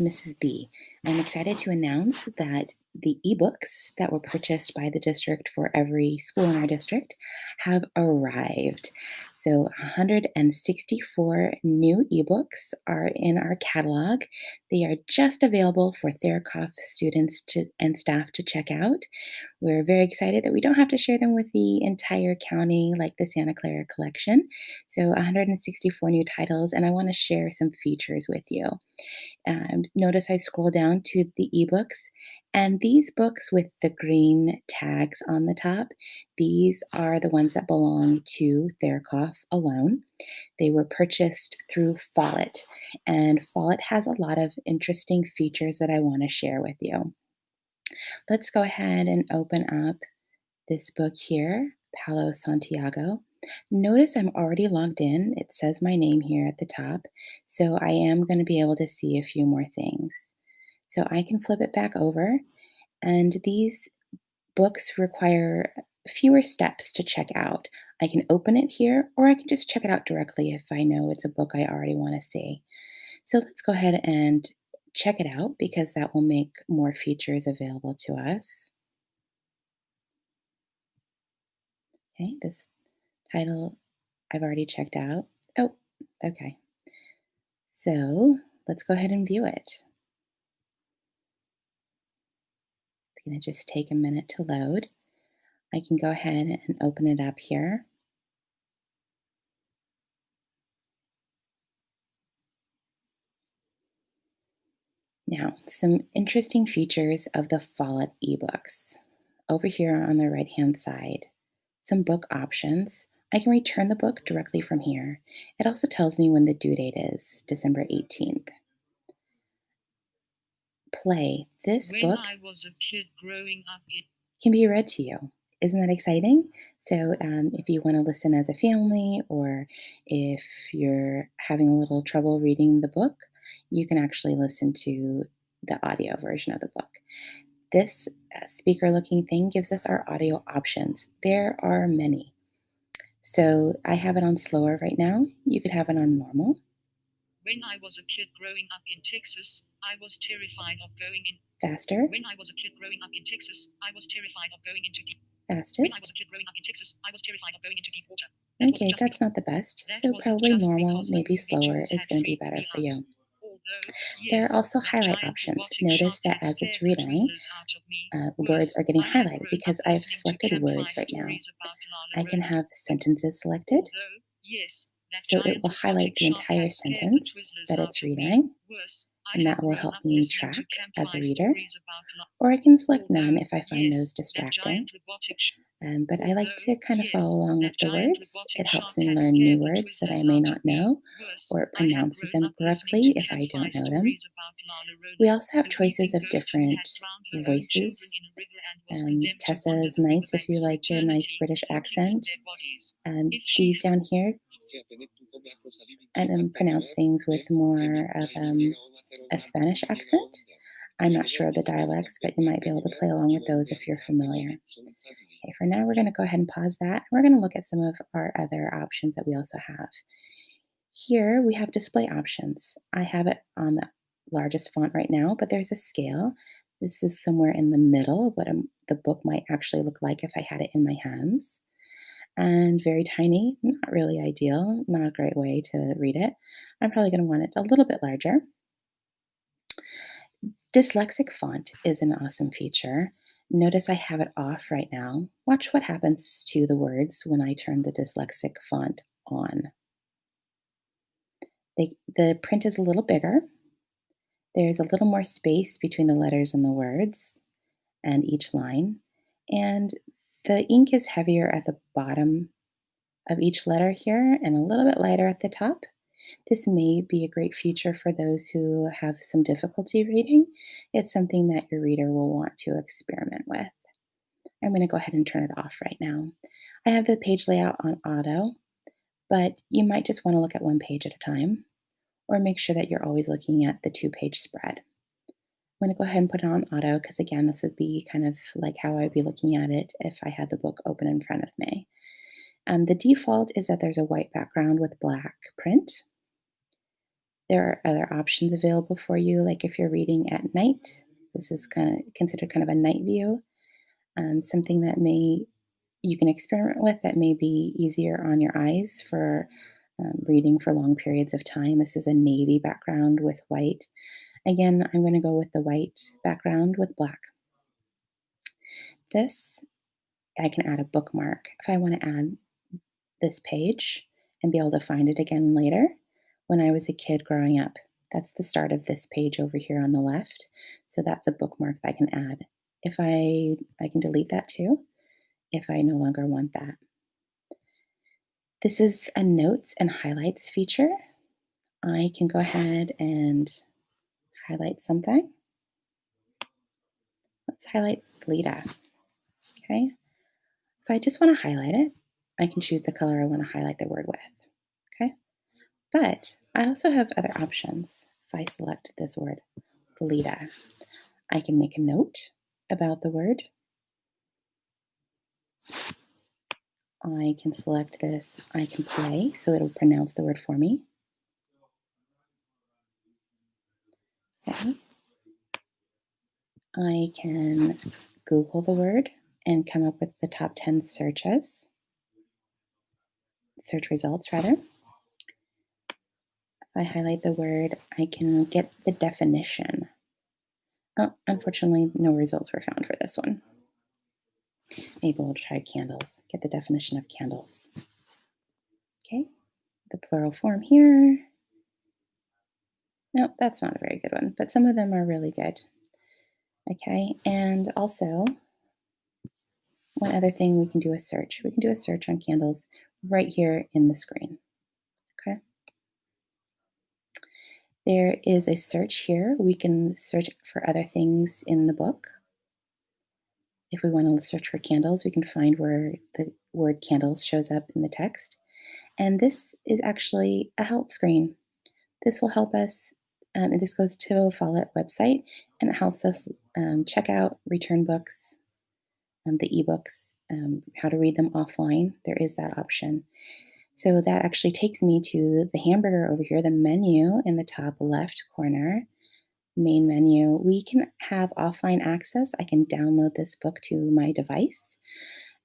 Mrs. B. I'm excited to announce that the eBooks that were purchased by the district for every school in our district have arrived. So 164 new eBooks are in our catalog. They are just available for Therakoff students and staff to check out. We're very excited that we don't have to share them with the entire county like the Santa Clara collection. So 164 new titles, and I want to share some features with you. Notice I scroll down to the ebooks, and these books with the green tags on the top, these are the ones that belong to Therakoff alone. They were purchased through Follett, and Follett has a lot of interesting features that I want to share with you. Let's go ahead and open up this book here, Palo Santiago. Notice I'm already logged in. It says my name here at the top, so I am going to be able to see a few more things. So I can flip it back over, and these books require fewer steps to check out. I can open it here, or I can just check it out directly if I know it's a book I already want to see. So let's go ahead and check it out because that will make more features available to us. Okay, this title I've already checked out. Oh, okay. So let's go ahead and view it. It's going to just take a minute to load. I can go ahead and open it up here. Now, some interesting features of the Follett ebooks. Over here on the right-hand side, some book options. I can return the book directly from here. It also tells me when the due date is, December 18th. Play. This When book I was a kid growing up in can be read to you. Isn't that exciting? So, if you want to listen as a family, or if you're having a little trouble reading the book, you can actually listen to the audio version of the book. This speaker looking thing gives us our audio options. There are many. So, I have it on slower right now. You could have it on normal, When I was a kid growing up in Texas, I was terrified of going in. faster, When I was a kid growing up in Texas, I was terrified of going into deep. When I was fastest. a kid growing up in Texas, I was terrified of going into deep water. That wasn't Okay, just that's because not the best. that So, wasn't probably just normal, because the maybe movie slower Jaws is had going to be freaked better me for out. you. Although, There are yes, also that highlight giant options. robotic Notice shark that had as it's scared the reading, prisoners out of me. words Worse, are getting I had highlighted grown up because I've listening to selected campfire words right now. stories about La I can Llorona. have sentences selected, Although, yes, that so it giant will highlight robotic the shark entire had scared the sentence Twizzlers that out it's of me. reading, Worse, I and had that will grown help up me listening to track as a campfire reader. stories about Or I can select none although, if I find those yes, that distracting. giant robotic But I like although, to kind of follow yes, along with that the giant words. robotic It helps shark me had learn new scared the words that I Twizzlers may out of not me. know, Worse, or it I had pronounces grown them up listening to correctly if I campfire don't know them. stories about La We Llorona, also have the choices weeping of ghost who different had drowned her own children voices. in a river and was condemned to Tessa wander is the nice if riverbanks you for like a nice eternity, British looking for accent. their bodies. If These she down here, and pronounce things with more of a Spanish accent. I'm not sure of the dialects, but you might be able to play along with those if you're familiar. Okay, for now, we're going to go ahead and pause that. We're going to look at some of our other options that we also have. Here we have display options. I have it on the largest font right now, but there's a scale. This is somewhere in the middle of what the book might actually look like if I had it in my hands. And very tiny, not really ideal, not a great way to read it. I'm probably going to want it a little bit larger. Dyslexic font is an awesome feature. Notice I have it off right now. Watch what happens to the words when I turn the dyslexic font on. The print is a little bigger. There's a little more space between the letters and the words and each line. And the ink is heavier at the bottom of each letter here and a little bit lighter at the top. This may be a great feature for those who have some difficulty reading. It's something that your reader will want to experiment with. I'm going to go ahead and turn it off right now. I have the page layout on auto, but you might just want to look at one page at a time, or make sure that you're always looking at the two-page spread. I'm going to go ahead and put it on auto because, again, this would be kind of like how I'd be looking at it if I had the book open in front of me. The default is that there's a white background with black print. There are other options available for you, like if you're reading at night, this is considered kind of a night view, something that may you can experiment with that may be easier on your eyes for reading for long periods of time. This is a navy background with white. Again, I'm going to go with the white background with black. This, I can add a bookmark if I want to add this page and be able to find it again later. When I was a kid growing up, that's the start of this page over here on the left. So that's a bookmark that I can add. If I can delete that too if I no longer want that. This is a notes and highlights feature. I can go ahead and highlight something. Let's highlight Lita. Okay. If I just want to highlight it, I can choose the color I want to highlight the word with. Okay. But I also have other options. If I select this word, Lita, I can make a note about the word. I can select this, I can play, so it'll pronounce the word for me. Okay. I can Google the word and come up with the top 10 search results rather. If I highlight the word, I can get the definition. Oh, unfortunately, no results were found for this one. Maybe we'll try candles, get the definition of candles. Okay, the plural form here. No, that's not a very good one, but some of them are really good. Okay, and also one other thing, we can do a search. We can do a search on candles right here in the screen. Okay. There is a search here. We can search for other things in the book. If we want to search for candles, we can find where the word candles shows up in the text. And this is actually a help screen. This will help us, and this goes to a Follett website, and it helps us check out, return books, the eBooks, how to read them offline. There is that option. So that actually takes me to the hamburger over here, the menu in the top left corner, main menu. We can have offline access. I can download this book to my device.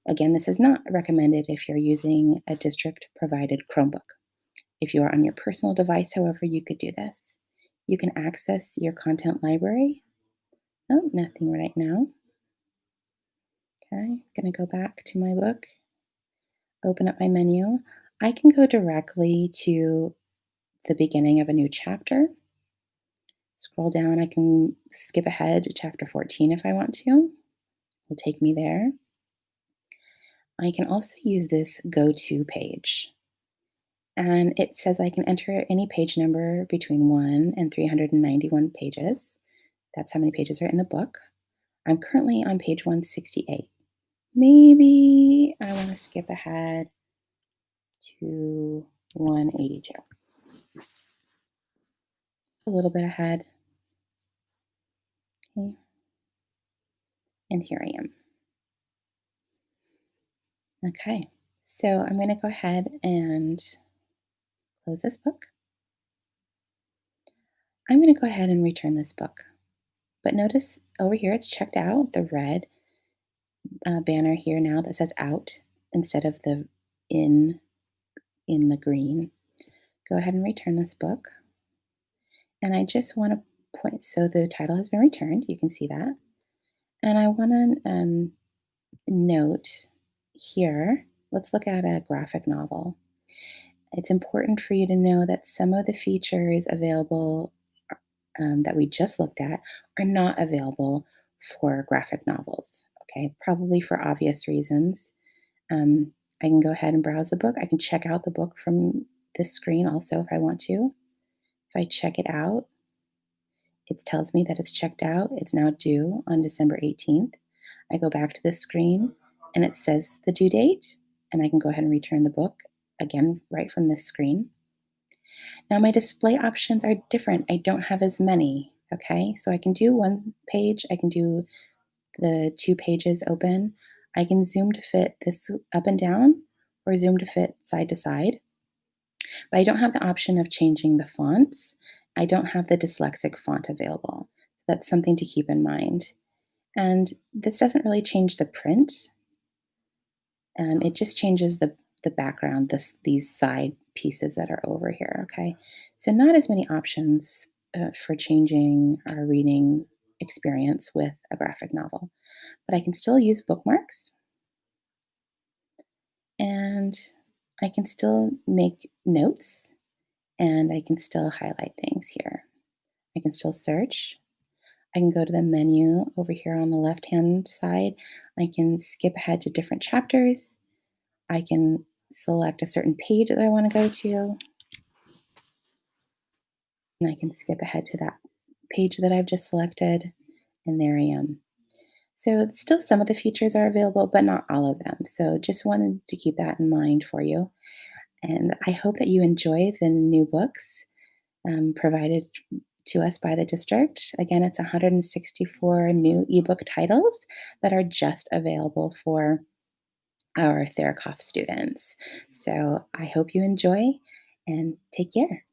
Again, this is not recommended if you're using a district provided Chromebook. If you are on your personal device, however, you could do this. You can access your content library. Oh, nothing right now. Okay, gonna go back to my book, open up my menu. I can go directly to the beginning of a new chapter. Scroll down, I can skip ahead to chapter 14 if I want to. It'll take me there. I can also use this go to page. And it says I can enter any page number between 1 and 391 pages. That's how many pages are in the book. I'm currently on page 168. Maybe I want to skip ahead to 182. A little bit ahead. Okay. And here I am. Okay, so I'm going to go ahead and close this book. I'm going to go ahead and return this book. But notice over here it's checked out, the red banner here now that says out instead of the in the green. Go ahead and return this book. And I just want to point, so the title has been returned, you can see that. And I want to note here, let's look at a graphic novel. It's important for you to know that some of the features available that we just looked at are not available for graphic novels. Okay, probably for obvious reasons. I can go ahead and browse the book. I can check out the book from this screen also if I want to. If I check it out, it tells me that it's checked out. It's now due on December 18th. I go back to this screen and it says the due date, and I can go ahead and return the book again right from this screen. Now my display options are different. I don't have as many, okay? So I can do one page, I can do the 2 pages open. I can zoom to fit this up and down or zoom to fit side to side. But I don't have the option of changing the fonts. I don't have the dyslexic font available. So that's something to keep in mind. And this doesn't really change the print. It just changes the background, these side pieces that are over here. Okay, so not as many options for changing our reading experience with a graphic novel, but I can still use bookmarks and I can still make notes and I can still highlight things here. I can still search. I can go to the menu over here on the left hand side. I can skip ahead to different chapters. I can select a certain page that I want to go to, and I can skip ahead to that page that I've just selected, and there I am. So, still some of the features are available, but not all of them. So, just wanted to keep that in mind for you. And I hope that you enjoy the new books provided to us by the district. Again, it's 164 new ebook titles that are just available for our Therakoff students. So I hope you enjoy and take care.